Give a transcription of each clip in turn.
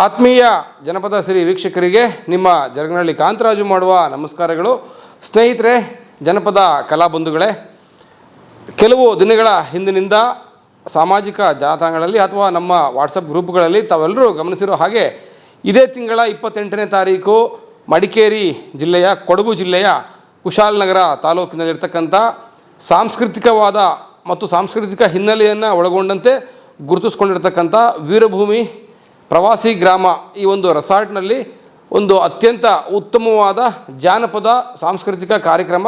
ಆತ್ಮೀಯ ಜನಪದ ಸಿರಿ ವೀಕ್ಷಕರಿಗೆ ನಿಮ್ಮ ಜರಗನಹಳ್ಳಿ ಕಾಂತರಾಜು ಮಾಡುವ ನಮಸ್ಕಾರಗಳು. ಸ್ನೇಹಿತರೆ, ಜನಪದ ಕಲಾಬಂಧುಗಳೇ, ಕೆಲವು ದಿನಗಳ ಹಿಂದಿನಿಂದ ಸಾಮಾಜಿಕ ಜಾಲತಾಣಗಳಲ್ಲಿ ಅಥವಾ ನಮ್ಮ ವಾಟ್ಸಪ್ ಗ್ರೂಪ್ಗಳಲ್ಲಿ ತಾವೆಲ್ಲರೂ ಗಮನಿಸಿರೋ ಹಾಗೆ ಇದೇ ತಿಂಗಳ 28ನೇ ತಾರೀಕು ಮಡಿಕೇರಿ ಜಿಲ್ಲೆಯ ಕೊಡಗು ಜಿಲ್ಲೆಯ ಕುಶಾಲನಗರ ತಾಲೂಕಿನಲ್ಲಿರ್ತಕ್ಕಂಥ ಸಾಂಸ್ಕೃತಿಕವಾದ ಮತ್ತು ಸಾಂಸ್ಕೃತಿಕ ಹಿನ್ನೆಲೆಯನ್ನು ಒಳಗೊಂಡಂತೆ ಗುರುತಿಸ್ಕೊಂಡಿರ್ತಕ್ಕಂಥ ವೀರಭೂಮಿ ಪ್ರವಾಸಿ ಗ್ರಾಮ ಈ ಒಂದು ರೆಸಾರ್ಟ್ನಲ್ಲಿ ಒಂದು ಅತ್ಯಂತ ಉತ್ತಮವಾದ ಜಾನಪದ ಸಾಂಸ್ಕೃತಿಕ ಕಾರ್ಯಕ್ರಮ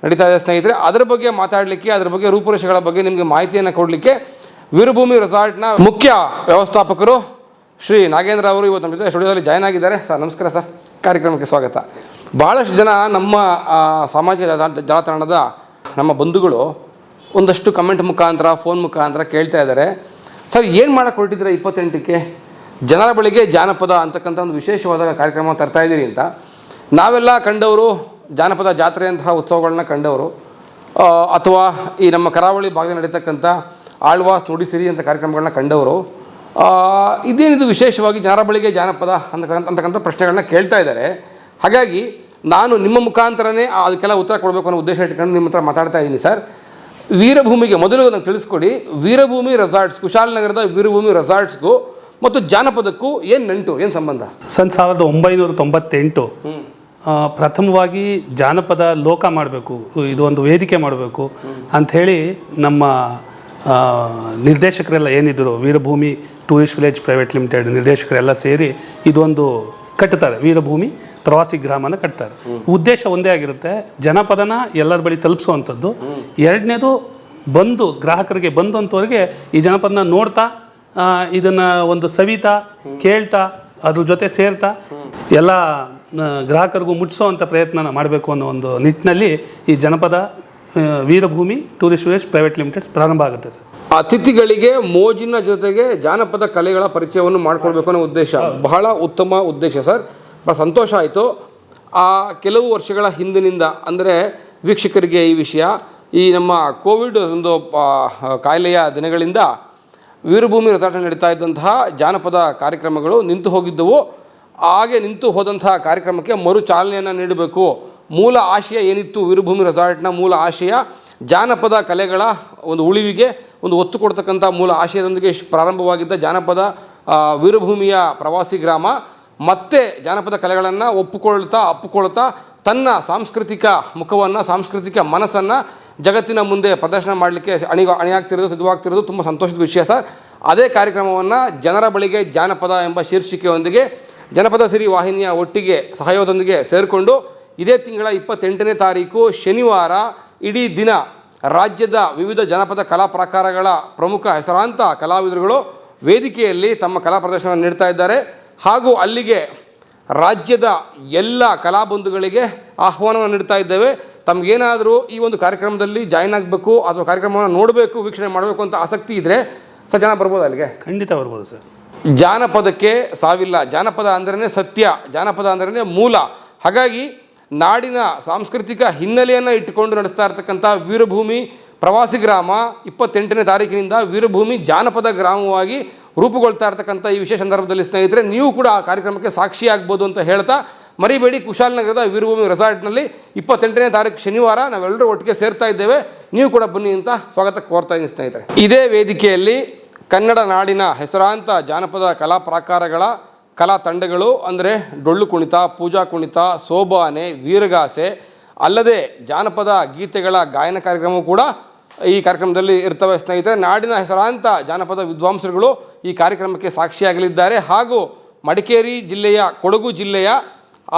ನಡೀತಾ ಇದೆ ಸ್ನೇಹಿತರೆ. ಅದರ ಬಗ್ಗೆ ಮಾತಾಡಲಿಕ್ಕೆ, ಅದರ ಬಗ್ಗೆ ರೂಪುರೇಷೆಗಳ ಬಗ್ಗೆ ನಿಮಗೆ ಮಾಹಿತಿಯನ್ನು ಕೊಡಲಿಕ್ಕೆ ವೀರಭೂಮಿ ರೆಸಾರ್ಟ್ನ ಮುಖ್ಯ ವ್ಯವಸ್ಥಾಪಕರು ಶ್ರೀ ನಾಗೇಂದ್ರ ಅವರು ಇವತ್ತು ನಮ್ಮ ಜೊತೆ ಸ್ಟುಡಿಯೋದಲ್ಲಿ ಜಾಯ್ನ್ ಆಗಿದ್ದಾರೆ. ಸರ್ ನಮಸ್ಕಾರ ಸರ್, ಕಾರ್ಯಕ್ರಮಕ್ಕೆ ಸ್ವಾಗತ. ಭಾಳಷ್ಟು ಜನ ನಮ್ಮ ಸಾಮಾಜಿಕ ಜಾಲತಾಣದ ನಮ್ಮ ಬಂಧುಗಳು ಒಂದಷ್ಟು ಕಮೆಂಟ್ ಮುಖಾಂತರ, ಫೋನ್ ಮುಖಾಂತರ ಕೇಳ್ತಾ ಇದ್ದಾರೆ, ಸರ್ ಏನು ಮಾಡೋಕ್ಕೆ ಹೊರಟಿದ್ರೆ 28ಕ್ಕೆ ಜನರ ಬಳಿಗೆ ಜಾನಪದ ಅಂತಕ್ಕಂಥ ಒಂದು ವಿಶೇಷವಾದ ಕಾರ್ಯಕ್ರಮ ತರ್ತಾ ಇದ್ದೀರಿ ಅಂತ. ನಾವೆಲ್ಲ ಕಂಡವರು ಜಾನಪದ ಜಾತ್ರೆಯಂತಹ ಉತ್ಸವಗಳನ್ನ ಕಂಡವರು, ಅಥವಾ ಈ ನಮ್ಮ ಕರಾವಳಿ ಭಾಗದಲ್ಲಿ ನಡೀತಕ್ಕಂಥ ಆಳ್ವಾಸ್ ನುಡಿಸಿರಿ ಅಂತ ಕಾರ್ಯಕ್ರಮಗಳನ್ನ ಕಂಡವರು. ಇದೇನಿದು ವಿಶೇಷವಾಗಿ ಜನರ ಬಳಿಗೆ ಜಾನಪದ ಅಂತಕ್ಕಂಥ ಪ್ರಶ್ನೆಗಳನ್ನ ಕೇಳ್ತಾ ಇದ್ದಾರೆ. ಹಾಗಾಗಿ ನಾನು ನಿಮ್ಮ ಮುಖಾಂತರನೇ ಅದಕ್ಕೆಲ್ಲ ಉತ್ತರ ಕೊಡಬೇಕು ಅನ್ನೋ ಉದ್ದೇಶ ಇಟ್ಕೊಂಡು ನಿಮ್ಮ ಹತ್ರ ಮಾತಾಡ್ತಾ ಇದ್ದೀನಿ. ಸರ್, ವೀರಭೂಮಿಗೆ ಮೊದಲು ನನಗೆ ತಿಳಿಸ್ಕೊಡಿ, ವೀರಭೂಮಿ ರೆಸಾರ್ಟ್ಸ್, ಕುಶಾಲನಗರದ ವೀರಭೂಮಿ ರೆಸಾರ್ಟ್ಸ್ಗೂ ಮತ್ತು ಜಾನಪದಕ್ಕೂ ಏನು ನಂಟು, ಏನು ಸಂಬಂಧ? 1998 ಪ್ರಥಮವಾಗಿ ಜಾನಪದ ಲೋಕ ಮಾಡಬೇಕು, ಇದು ಒಂದು ವೇದಿಕೆ ಮಾಡಬೇಕು ಅಂಥೇಳಿ ನಮ್ಮ ನಿರ್ದೇಶಕರೆಲ್ಲ ಏನಿದ್ರು, Veer Bhumi tourist village private limited ನಿರ್ದೇಶಕರೆಲ್ಲ ಸೇರಿ ಇದೊಂದು ಕಟ್ತಾರೆ, ವೀರಭೂಮಿ ಪ್ರವಾಸಿ ಗ್ರಾಮನ ಕಟ್ತಾರೆ. ಉದ್ದೇಶ ಒಂದೇ ಆಗಿರುತ್ತೆ, ಜನಪದನ ಎಲ್ಲರ ಬಳಿ ತಲುಪಿಸುವಂಥದ್ದು. ಎರಡನೇದು ಬಂದು ಗ್ರಾಹಕರಿಗೆ ಬಂದಂಥವ್ರಿಗೆ ಈ ಜನಪದನ ನೋಡ್ತಾ, ಇದನ್ನು ಒಂದು ಸವಿತಾ ಕೇಳ್ತಾ, ಅದ್ರ ಜೊತೆ ಸೇರ್ತಾ ಎಲ್ಲ ಗ್ರಾಹಕರಿಗೂ ಮುಟ್ಟಿಸೋವಂಥ ಪ್ರಯತ್ನ ಮಾಡಬೇಕು ಅನ್ನೋ ಒಂದು ನಿಟ್ಟಿನಲ್ಲಿ ಈ ಜನಪದ Veer Bhumi tourist village private limited ಪ್ರಾರಂಭ ಆಗುತ್ತೆ. ಸರ್, ಅತಿಥಿಗಳಿಗೆ ಮೋಜಿನ ಜೊತೆಗೆ ಜಾನಪದ ಕಲೆಗಳ ಪರಿಚಯವನ್ನು ಮಾಡಿಕೊಳ್ಬೇಕು ಅನ್ನೋ ಉದ್ದೇಶ ಬಹಳ ಉತ್ತಮ ಉದ್ದೇಶ ಸರ್. ಬಹಳ ಸಂತೋಷ ಆಯಿತು. ಕೆಲವು ವರ್ಷಗಳ ಹಿಂದಿನಿಂದ, ಅಂದರೆ ವೀಕ್ಷಕರಿಗೆ ಈ ವಿಷಯ, ಈ ನಮ್ಮ ಕೋವಿಡ್ ಒಂದು ಕಾಯಿಲೆಯ ದಿನಗಳಿಂದ ವೀರಭೂಮಿ ರೆಸಾರ್ಟ್ನಲ್ಲಿ ನಡೀತಾ ಇದ್ದಂತಹ ಜಾನಪದ ಕಾರ್ಯಕ್ರಮಗಳು ನಿಂತು ಹೋಗಿದ್ದವು. ಹಾಗೆ ನಿಂತು ಹೋದಂತಹ ಕಾರ್ಯಕ್ರಮಕ್ಕೆ ಮರು ಚಾಲನೆಯನ್ನು ನೀಡಬೇಕು. ಮೂಲ ಆಶಯ ಏನಿತ್ತು, ವೀರಭೂಮಿ ರೆಸಾರ್ಟ್ನ ಮೂಲ ಆಶಯ ಜಾನಪದ ಕಲೆಗಳ ಒಂದು ಉಳಿವಿಗೆ ಒಂದು ಒತ್ತು ಕೊಡ್ತಕ್ಕಂಥ ಮೂಲ ಆಶಯದೊಂದಿಗೆ ಪ್ರಾರಂಭವಾಗಿದ್ದ ಜಾನಪದ ವೀರಭೂಮಿಯ ಪ್ರವಾಸಿ ಗ್ರಾಮ ಮತ್ತೆ ಜಾನಪದ ಕಲೆಗಳನ್ನು ಅಪ್ಪಿಕೊಳ್ತಾ ತನ್ನ ಸಾಂಸ್ಕೃತಿಕ ಮುಖವನ್ನು, ಸಾಂಸ್ಕೃತಿಕ ಮನಸ್ಸನ್ನು ಜಗತ್ತಿನ ಮುಂದೆ ಪ್ರದರ್ಶನ ಮಾಡಲಿಕ್ಕೆ ಅಣಿಯಾಗ್ತಿರೋದು, ಸಿದ್ಧವಾಗ್ತಿರೋದು ತುಂಬ ಸಂತೋಷದ ವಿಷಯ ಸರ್. ಅದೇ ಕಾರ್ಯಕ್ರಮವನ್ನು ಜನರ ಬಳಿಗೆ ಜಾನಪದ ಎಂಬ ಶೀರ್ಷಿಕೆಯೊಂದಿಗೆ ಜನಪದ ಸಿರಿ ವಾಹಿನಿಯ ಒಟ್ಟಿಗೆ ಸಹಯೋಗದೊಂದಿಗೆ ಸೇರಿಕೊಂಡು ಇದೇ ತಿಂಗಳ 28ನೇ ತಾರೀಕು ಶನಿವಾರ ಇಡೀ ದಿನ ರಾಜ್ಯದ ವಿವಿಧ ಜನಪದ ಕಲಾ ಪ್ರಕಾರಗಳ ಪ್ರಮುಖ ಹೆಸರಾಂತ ಕಲಾವಿದರುಗಳು ವೇದಿಕೆಯಲ್ಲಿ ತಮ್ಮ ಕಲಾ ಪ್ರದರ್ಶನ ನೀಡ್ತಾ ಇದ್ದಾರೆ. ಹಾಗೂ ಅಲ್ಲಿಗೆ ರಾಜ್ಯದ ಎಲ್ಲ ಕಲಾಬಂಧುಗಳಿಗೆ ಆಹ್ವಾನವನ್ನು ನೀಡ್ತಾ ಇದ್ದೇವೆ. ತಮಗೇನಾದರೂ ಈ ಒಂದು ಕಾರ್ಯಕ್ರಮದಲ್ಲಿ ಜಾಯ್ನ್ ಆಗಬೇಕು ಅಥವಾ ಕಾರ್ಯಕ್ರಮವನ್ನು ನೋಡಬೇಕು, ವೀಕ್ಷಣೆ ಮಾಡಬೇಕು ಅಂತ ಆಸಕ್ತಿ ಇದ್ದರೆ ಸರ್, ಜನ ಬರ್ಬೋದು ಅಲ್ಲಿಗೆ? ಖಂಡಿತ ಬರ್ಬೋದು ಸರ್. ಜಾನಪದಕ್ಕೆ ಸಾವಿಲ್ಲ. ಜಾನಪದ ಅಂದ್ರೇ ಸತ್ಯ, ಜಾನಪದ ಅಂದ್ರೇ ಮೂಲ. ಹಾಗಾಗಿ ನಾಡಿನ ಸಾಂಸ್ಕೃತಿಕ ಹಿನ್ನೆಲೆಯನ್ನು ಇಟ್ಟುಕೊಂಡು ನಡೆಸ್ತಾ ಇರ್ತಕ್ಕಂಥ ವೀರಭೂಮಿ ಪ್ರವಾಸಿ ಗ್ರಾಮ 28ನೇ ತಾರೀಕಿನಿಂದ ವೀರಭೂಮಿ ಜಾನಪದ ಗ್ರಾಮವಾಗಿ ರೂಪುಗೊಳ್ತಾ ಇರ್ತಕ್ಕಂಥ ಈ ವಿಶೇಷ ಸಂದರ್ಭದಲ್ಲಿ ಸ್ನೇಹಿತರೆ, ನೀವು ಕೂಡ ಆ ಕಾರ್ಯಕ್ರಮಕ್ಕೆ ಸಾಕ್ಷಿಯಾಗ್ಬೋದು ಅಂತ ಹೇಳ್ತಾ, ಮರಿಬೇಡಿ, ಕುಶಾಲನಗರದ ವೀರಭೂಮಿ ರೆಸಾರ್ಟ್ನಲ್ಲಿ 28ನೇ ತಾರೀಕು ಶನಿವಾರ ನಾವೆಲ್ಲರೂ ಒಟ್ಟಿಗೆ ಸೇರ್ತಾ ಇದ್ದೇವೆ. ನೀವು ಕೂಡ ಬನ್ನಿ ಅಂತ ಸ್ವಾಗತ ಕೋರ್ತಾ ಇದ್ದೀನಿ ಸ್ನೇಹಿತರೆ. ಇದೇ ವೇದಿಕೆಯಲ್ಲಿ ಕನ್ನಡ ನಾಡಿನ ಹೆಸರಾಂತ ಜಾನಪದ ಕಲಾ ಪ್ರಾಕಾರಗಳ ಕಲಾ ತಂಡಗಳು, ಅಂದರೆ ಡೊಳ್ಳು ಕುಣಿತ, ಪೂಜಾ ಕುಣಿತ, ಸೋಬಾನೆ, ವೀರಗಾಸೆ, ಅಲ್ಲದೆ ಜಾನಪದ ಗೀತೆಗಳ ಗಾಯನ ಕಾರ್ಯಕ್ರಮವೂ ಕೂಡ ಈ ಕಾರ್ಯಕ್ರಮದಲ್ಲಿ ಇರ್ತವೆ ಸ್ನೇಹಿತರೆ. ನಾಡಿನ ಹೆಸರಾಂತ ಜಾನಪದ ವಿದ್ವಾಂಸರುಗಳು ಈ ಕಾರ್ಯಕ್ರಮಕ್ಕೆ ಸಾಕ್ಷಿಯಾಗಲಿದ್ದಾರೆ. ಹಾಗೂ ಮಡಿಕೇರಿ ಜಿಲ್ಲೆಯ, ಕೊಡಗು ಜಿಲ್ಲೆಯ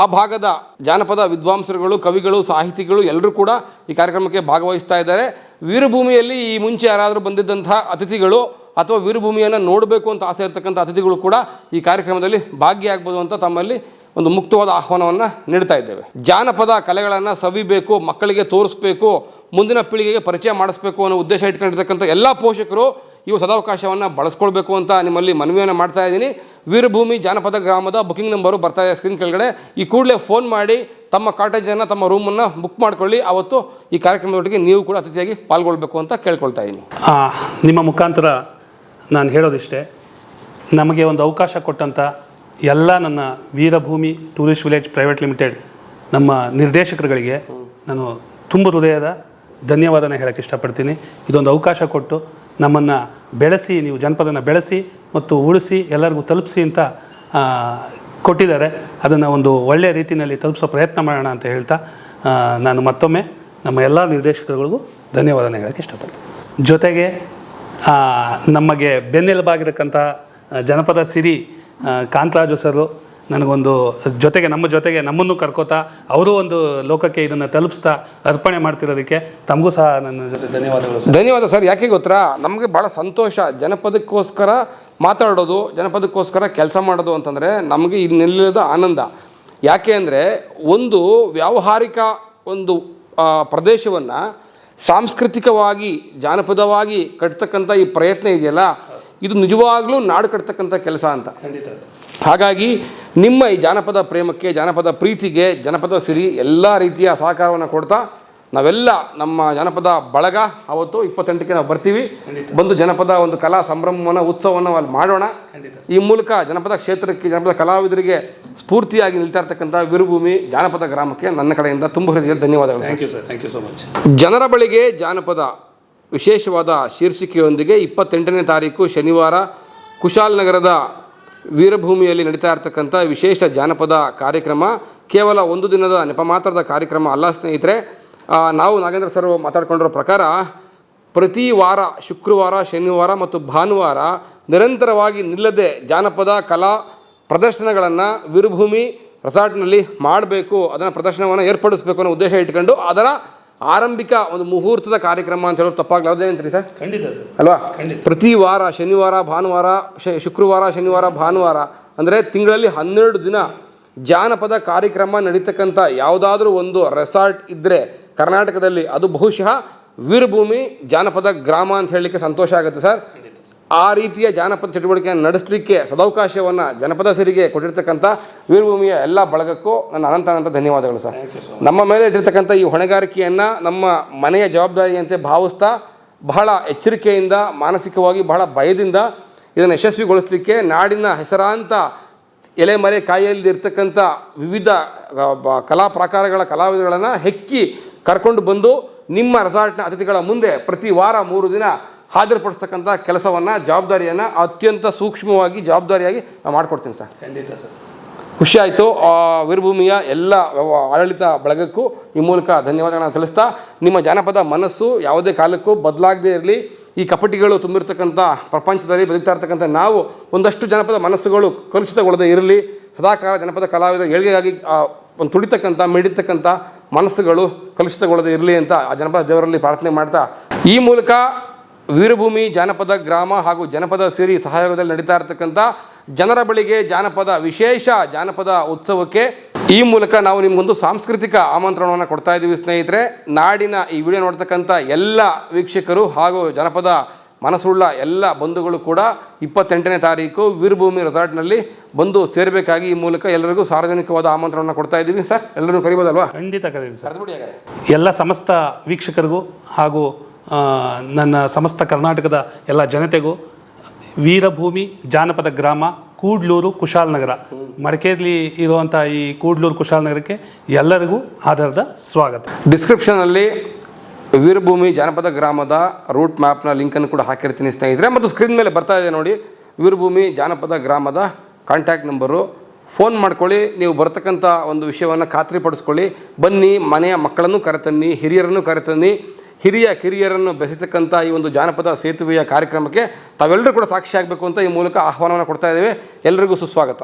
ಆ ಭಾಗದ ಜಾನಪದ ವಿದ್ವಾಂಸರುಗಳು, ಕವಿಗಳು, ಸಾಹಿತಿಗಳು ಎಲ್ಲರೂ ಕೂಡ ಈ ಕಾರ್ಯಕ್ರಮಕ್ಕೆ ಭಾಗವಹಿಸ್ತಾ ಇದ್ದಾರೆ. ವೀರಭೂಮಿಯಲ್ಲಿ ಈ ಮುಂಚೆ ಯಾರಾದರೂ ಬಂದಿದ್ದಂತಹ ಅತಿಥಿಗಳು ಅಥವಾ ವೀರಭೂಮಿಯನ್ನು ನೋಡಬೇಕು ಅಂತ ಆಸೆ ಇರತಕ್ಕಂಥ ಅತಿಥಿಗಳು ಕೂಡ ಈ ಕಾರ್ಯಕ್ರಮದಲ್ಲಿ ಭಾಗಿಯಾಗ್ಬೋದು ಅಂತ ತಮ್ಮಲ್ಲಿ ಒಂದು ಮುಕ್ತವಾದ ಆಹ್ವಾನವನ್ನು ನೀಡ್ತಾ ಇದ್ದೇವೆ. ಜಾನಪದ ಕಲೆಗಳನ್ನು ಸವಿಬೇಕು, ಮಕ್ಕಳಿಗೆ ತೋರಿಸ್ಬೇಕು, ಮುಂದಿನ ಪೀಳಿಗೆಗೆ ಪರಿಚಯ ಮಾಡಿಸ್ಬೇಕು ಅನ್ನೋ ಉದ್ದೇಶ ಇಟ್ಕೊಂಡಿರ್ತಕ್ಕಂಥ ಎಲ್ಲ ಪೋಷಕರು ಇವು ಸದಾವಕಾಶವನ್ನು ಬಳಸ್ಕೊಳ್ಬೇಕು ಅಂತ ನಿಮ್ಮಲ್ಲಿ ಮನವಿಯನ್ನು ಮಾಡ್ತಾ ಇದ್ದೀನಿ. ವೀರಭೂಮಿ ಜಾನಪದ ಗ್ರಾಮದ ಬುಕಿಂಗ್ ನಂಬರು ಬರ್ತಾ ಇದೆ ಸ್ಕ್ರೀನ್ ಕೆಳಗಡೆ. ಈ ಕೂಡಲೇ ಫೋನ್ ಮಾಡಿ ತಮ್ಮ ಕಾಟೇಜನ್ನು, ತಮ್ಮ ರೂಮನ್ನು ಬುಕ್ ಮಾಡ್ಕೊಳ್ಳಿ. ಅವತ್ತು ಈ ಕಾರ್ಯಕ್ರಮದೊಟ್ಟಿಗೆ ನೀವು ಕೂಡ ಅತಿಥಿಯಾಗಿ ಪಾಲ್ಗೊಳ್ಬೇಕು ಅಂತ ಕೇಳ್ಕೊಳ್ತಾ ಇದ್ದೀನಿ. ನಿಮ್ಮ ಮುಖಾಂತರ ನಾನು ಹೇಳೋದಿಷ್ಟೇ, ನಮಗೆ ಒಂದು ಅವಕಾಶ ಕೊಟ್ಟಂಥ ಎಲ್ಲ ನನ್ನ Veer Bhumi tourist village private limited ನಮ್ಮ ನಿರ್ದೇಶಕರುಗಳಿಗೆ ನಾನು ತುಂಬ ಹೃದಯದ ಧನ್ಯವಾದನ ಹೇಳೋಕ್ಕೆ ಇಷ್ಟಪಡ್ತೀನಿ. ಇದೊಂದು ಅವಕಾಶ ಕೊಟ್ಟು ನಮ್ಮನ್ನು ಬೆಳೆಸಿ, ನೀವು ಜನಪದನ ಬೆಳೆಸಿ ಮತ್ತು ಉಳಿಸಿ ಎಲ್ಲರಿಗೂ ತಲುಪಿಸಿ ಅಂತ ಕೊಟ್ಟಿದ್ದಾರೆ. ಅದನ್ನು ಒಂದು ಒಳ್ಳೆಯ ರೀತಿಯಲ್ಲಿ ತಲುಪಿಸೋ ಪ್ರಯತ್ನ ಮಾಡೋಣ ಅಂತ ಹೇಳ್ತಾ ನಾನು ಮತ್ತೊಮ್ಮೆ ನಮ್ಮ ಎಲ್ಲ ನಿರ್ದೇಶಕರುಗಳಿಗೂ ಧನ್ಯವಾದನ ಹೇಳೋಕ್ಕೆ ಇಷ್ಟಪಡ್ತೀನಿ. ಜೊತೆಗೆ ನಮಗೆ ಬೆನ್ನೆಲುಬಾಗಿರಕ್ಕಂಥ ಜನಪದ ಸಿರಿ ಕಾಂತರಾಜು ಸರು ನನಗೊಂದು ನಮ್ಮ ಜೊತೆಗೆ ನಮ್ಮನ್ನು ಕರ್ಕೋತಾ ಅವರು ಒಂದು ಲೋಕಕ್ಕೆ ಇದನ್ನು ತಲುಪಿಸ್ತಾ ಅರ್ಪಣೆ ಮಾಡ್ತಿರೋದಕ್ಕೆ ತಮಗೂ ಸಹ ನನ್ನ ಜೊತೆ ಧನ್ಯವಾದಗಳು ಸರ್. ಧನ್ಯವಾದ ಸರ್. ಯಾಕೆ ಗೊತ್ತಾ, ನಮಗೆ ಭಾಳ ಸಂತೋಷ ಜನಪದಕ್ಕೋಸ್ಕರ ಮಾತಾಡೋದು, ಜನಪದಕ್ಕೋಸ್ಕರ ಕೆಲಸ ಮಾಡೋದು ಅಂತಂದರೆ ನಮಗೆ ಇನ್ನೆಲ್ಲದ ಆನಂದ. ಯಾಕೆ ಅಂದರೆ ಒಂದು ವ್ಯಾವಹಾರಿಕ ಒಂದು ಪ್ರದೇಶವನ್ನು ಸಾಂಸ್ಕೃತಿಕವಾಗಿ ಜಾನಪದವಾಗಿ ಕಟ್ತಕ್ಕಂಥ ಈ ಪ್ರಯತ್ನ ಇದೆಯಲ್ಲ, ಇದು ನಿಜವಾಗ್ಲೂ ನಾಡು ಕಟ್ತಕ್ಕಂಥ ಕೆಲಸ ಅಂತ. ಹಾಗಾಗಿ ನಿಮ್ಮ ಈ ಜಾನಪದ ಪ್ರೇಮಕ್ಕೆ, ಜಾನಪದ ಪ್ರೀತಿಗೆ ಜನಪದ ಸಿರಿ ಎಲ್ಲ ರೀತಿಯ ಸಹಕಾರವನ್ನು ಕೊಡ್ತಾ ನಾವೆಲ್ಲ ನಮ್ಮ ಜನಪದ ಬಳಗ ಅವತ್ತು 28ಕ್ಕೆ ನಾವು ಬರ್ತೀವಿ. ಬಂದು ಜನಪದ ಒಂದು ಕಲಾ ಸಂಭ್ರಮವನ್ನು ಉತ್ಸವವನ್ನು ಅಲ್ಲಿ ಮಾಡೋಣ. ಈ ಮೂಲಕ ಜನಪದ ಕ್ಷೇತ್ರಕ್ಕೆ, ಜನಪದ ಕಲಾವಿದರಿಗೆ ಸ್ಫೂರ್ತಿಯಾಗಿ ನಿಲ್ತಾ ಇರ್ತಕ್ಕಂಥ ವೀರಭೂಮಿ ಜಾನಪದ ಗ್ರಾಮಕ್ಕೆ ನನ್ನ ಕಡೆಯಿಂದ ತುಂಬ ಹೃದಯ ಧನ್ಯವಾದಗಳು. Thank you sir. Thank you so much. ಜನರ ಬಳಿಗೆ ಜಾನಪದ ವಿಶೇಷವಾದ ಶೀರ್ಷಿಕೆಯೊಂದಿಗೆ 28ನೇ ತಾರೀಕು ಶನಿವಾರ ಕುಶಾಲನಗರದ ವೀರಭೂಮಿಯಲ್ಲಿ ನಡೀತಾ ಇರ್ತಕ್ಕಂಥ ವಿಶೇಷ ಜಾನಪದ ಕಾರ್ಯಕ್ರಮ ಕೇವಲ ಒಂದು ದಿನದ ನೆಪ ಮಾತ್ರದ ಕಾರ್ಯಕ್ರಮ ಅಲ್ಲ ಸ್ನೇಹಿತರೆ. ನಾವು ನಾಗೇಂದ್ರ ಸರ್ ಮಾತಾಡ್ಕೊಂಡಿರೋ ಪ್ರಕಾರ ಪ್ರತಿ ವಾರ ಶುಕ್ರವಾರ, ಶನಿವಾರ ಮತ್ತು ಭಾನುವಾರ ನಿರಂತರವಾಗಿ ನಿಲ್ಲದೆ ಜಾನಪದ ಕಲಾ ಪ್ರದರ್ಶನಗಳನ್ನು ವೀರಭೂಮಿ ರೆಸಾರ್ಟ್ನಲ್ಲಿ ಮಾಡಬೇಕು, ಅದನ್ನು ಪ್ರದರ್ಶನವನ್ನು ಏರ್ಪಡಿಸಬೇಕು ಅನ್ನೋ ಉದ್ದೇಶ ಇಟ್ಕೊಂಡು ಅದರ ಆರಂಭಿಕ ಒಂದು ಮುಹೂರ್ತದ ಕಾರ್ಯಕ್ರಮ ಅಂತ ಹೇಳೋದು ತಪ್ಪಾಗಲಾರ್ದೇ ಅಂತೀರಿ ಸರ್? ಖಂಡಿತ ಸರ್. ಅಲ್ವಾ? ಪ್ರತಿ ವಾರ ಶನಿವಾರ, ಭಾನುವಾರ, ಶುಕ್ರವಾರ, ಶನಿವಾರ, ಭಾನುವಾರ ಅಂದರೆ ತಿಂಗಳಲ್ಲಿ 12 ದಿನ ಜಾನಪದ ಕಾರ್ಯಕ್ರಮ ನಡೀತಕ್ಕಂಥ ಯಾವುದಾದ್ರೂ ಒಂದು ರೆಸಾರ್ಟ್ ಇದ್ದರೆ ಕರ್ನಾಟಕದಲ್ಲಿ ಅದು ಬಹುಶಃ ವೀರಭೂಮಿ ಜಾನಪದ ಗ್ರಾಮ ಅಂತ ಹೇಳಲಿಕ್ಕೆ ಸಂತೋಷ ಆಗುತ್ತೆ ಸರ್. ಆ ರೀತಿಯ ಜಾನಪದ ಚಟುವಟಿಕೆಯನ್ನು ನಡೆಸಲಿಕ್ಕೆ ಸದಾವಕಾಶವನ್ನು ಜನಪದ ಸಿರಿಗೆ ಕೊಟ್ಟಿರ್ತಕ್ಕಂಥ ವೀರಭೂಮಿಯ ಎಲ್ಲ ಬಳಗಕ್ಕೂ ನನ್ನ ಅನಂತ ಧನ್ಯವಾದಗಳು ಸರ್. ನಮ್ಮ ಮೇಲೆ ಇಟ್ಟಿರ್ತಕ್ಕಂಥ ಈ ಹೊಣೆಗಾರಿಕೆಯನ್ನು ನಮ್ಮ ಮನೆಯ ಜವಾಬ್ದಾರಿಯಂತೆ ಭಾವಿಸ್ತಾ ಬಹಳ ಎಚ್ಚರಿಕೆಯಿಂದ, ಮಾನಸಿಕವಾಗಿ ಬಹಳ ಭಯದಿಂದ ಇದನ್ನು ಯಶಸ್ವಿಗೊಳಿಸಲಿಕ್ಕೆ ನಾಡಿನ ಹೆಸರಾಂತ ಎಲೆಮರೆ ಕಾಯಿಯಲ್ಲಿ ಇರ್ತಕ್ಕಂಥ ವಿವಿಧ ಕಲಾ ಪ್ರಕಾರಗಳ ಕಲಾವಿದಗಳನ್ನು ಹೆಕ್ಕಿ ಕರ್ಕೊಂಡು ಬಂದು ನಿಮ್ಮ ರೆಸಾರ್ಟ್ನ ಅತಿಥಿಗಳ ಮುಂದೆ ಪ್ರತಿ ವಾರ 3 ದಿನ ಹಾಜರುಪಡಿಸ್ತಕ್ಕಂಥ ಕೆಲಸವನ್ನು, ಜವಾಬ್ದಾರಿಯನ್ನು ಅತ್ಯಂತ ಸೂಕ್ಷ್ಮವಾಗಿ ಜವಾಬ್ದಾರಿಯಾಗಿ ನಾನು ಮಾಡಿಕೊಡ್ತೀನಿ ಸರ್. ಖಂಡಿತ ಸರ್. ಖುಷಿ ಆಯಿತು. ವೀರಭೂಮಿಯ ಎಲ್ಲ ಆಡಳಿತ ಬಳಗಕ್ಕೂ ಈ ಮೂಲಕ ಧನ್ಯವಾದಗಳನ್ನು ತಿಳಿಸ್ತಾ, ನಿಮ್ಮ ಜಾನಪದ ಮನಸ್ಸು ಯಾವುದೇ ಕಾಲಕ್ಕೂ ಬದಲಾಗದೇ ಇರಲಿ. ಈ ಕಪಟಿಗಳು ತುಂಬಿರ್ತಕ್ಕಂಥ ಪ್ರಪಂಚದಲ್ಲಿ ಬದುಕ್ತಾ ಇರ್ತಕ್ಕಂಥ ನಾವು ಒಂದಷ್ಟು ಜನಪದ ಮನಸ್ಸುಗಳು ಕಲುಷಿತಗೊಳ್ಳದೇ ಇರಲಿ. ಸದಾಕಾಲ ಜನಪದ ಕಲಾವಿದ ಏಳಿಗೆಗಾಗಿ ಒಂದು ತುಳಿತಕ್ಕಂಥ ಮಿಡಿತಕ್ಕಂಥ ಮನಸ್ಸುಗಳು ಕಲುಷಿತಗೊಳ್ಳದೇ ಇರಲಿ ಅಂತ ಆ ಜನಪದ ದೇವರಲ್ಲಿ ಪ್ರಾರ್ಥನೆ ಮಾಡ್ತಾ, ಈ ಮೂಲಕ ವೀರಭೂಮಿ ಜಾನಪದ ಗ್ರಾಮ ಹಾಗೂ ಜನಪದ ಸಿರಿ ಸಹಯೋಗದಲ್ಲಿ ನಡೀತಾ ಇರತಕ್ಕಂಥ ಜನರ ಬಳಿಗೆ ಜಾನಪದ ವಿಶೇಷ ಜಾನಪದ ಉತ್ಸವಕ್ಕೆ ಈ ಮೂಲಕ ನಾವು ನಿಮಗೊಂದು ಸಾಂಸ್ಕೃತಿಕ ಆಮಂತ್ರಣವನ್ನು ಕೊಡ್ತಾ ಇದ್ದೀವಿ ಸ್ನೇಹಿತರೆ. ನಾಡಿನ ಈ ವಿಡಿಯೋ ನೋಡ್ತಕ್ಕಂಥ ಎಲ್ಲ ವೀಕ್ಷಕರು ಹಾಗೂ ಜನಪದ ಮನಸ್ಸುಳ್ಳ ಎಲ್ಲ ಬಂಧುಗಳು ಕೂಡ 28ನೇ ತಾರೀಕು ವೀರಭೂಮಿ ರೆಸಾರ್ಟ್ನಲ್ಲಿ ಬಂದು ಸೇರಬೇಕಾಗಿ ಈ ಮೂಲಕ ಎಲ್ಲರಿಗೂ ಸಾರ್ವಜನಿಕವಾದ ಆಮಂತ್ರಣವನ್ನು ಕೊಡ್ತಾ ಇದ್ದೀವಿ ಸರ್. ಎಲ್ಲರೂ ಕರಿಬೋದಲ್ವಾ? ಖಂಡಿತ ಕರೀರಿ ಸರ್. ಎಲ್ಲ ಸಮಸ್ತ ವೀಕ್ಷಕರಿಗೂ ಹಾಗೂ ನನ್ನ ಸಮಸ್ತ ಕರ್ನಾಟಕದ ಎಲ್ಲ ಜನತೆಗೂ ವೀರಭೂಮಿ ಜಾನಪದ ಗ್ರಾಮ ಕೂಡ್ಲೂರು ಕುಶಾಲನಗರ, ಮಡಿಕೇರಿಲಿ ಇರುವಂಥ ಈ ಕೂಡ್ಲೂರು ಕುಶಾಲನಗರಕ್ಕೆ ಎಲ್ಲರಿಗೂ ಆಧಾರದ ಸ್ವಾಗತ. ಡಿಸ್ಕ್ರಿಪ್ಷನಲ್ಲಿ ವೀರಭೂಮಿ ಜಾನಪದ ಗ್ರಾಮದ ರೂಟ್ ಮ್ಯಾಪ್ನ ಲಿಂಕನ್ನು ಕೂಡ ಹಾಕಿರ್ತೀನಿ ಸ್ನೇಹಿತರೆ. ಮತ್ತು ಸ್ಕ್ರೀನ್ ಮೇಲೆ ಬರ್ತಾ ಇದೆ ನೋಡಿ ವೀರಭೂಮಿ ಜಾನಪದ ಗ್ರಾಮದ ಕಾಂಟ್ಯಾಕ್ಟ್ ನಂಬರು. ಫೋನ್ ಮಾಡ್ಕೊಳ್ಳಿ. ನೀವು ಬರ್ತಕ್ಕಂಥ ಒಂದು ವಿಷಯವನ್ನು ಖಾತ್ರಿಪಡಿಸ್ಕೊಳ್ಳಿ. ಬನ್ನಿ, ಮನೆಯ ಮಕ್ಕಳನ್ನು ಕರೆತನ್ನಿ, ಹಿರಿಯರನ್ನು ಕರೆತನ್ನಿ. ಹಿರಿಯ ಕಿರಿಯರನ್ನು ಬೆಸೆತಕ್ಕಂಥ ಈ ಒಂದು ಜಾನಪದ ಸೇತುವೆಯ ಕಾರ್ಯಕ್ರಮಕ್ಕೆ ತಾವೆಲ್ಲರೂ ಕೂಡ ಸಾಕ್ಷಿಯಾಗಬೇಕು ಅಂತ ಈ ಮೂಲಕ ಆಹ್ವಾನವನ್ನು ಕೊಡ್ತಾ ಇದ್ದೇವೆ. ಎಲ್ಲರಿಗೂ ಸುಸ್ವಾಗತ.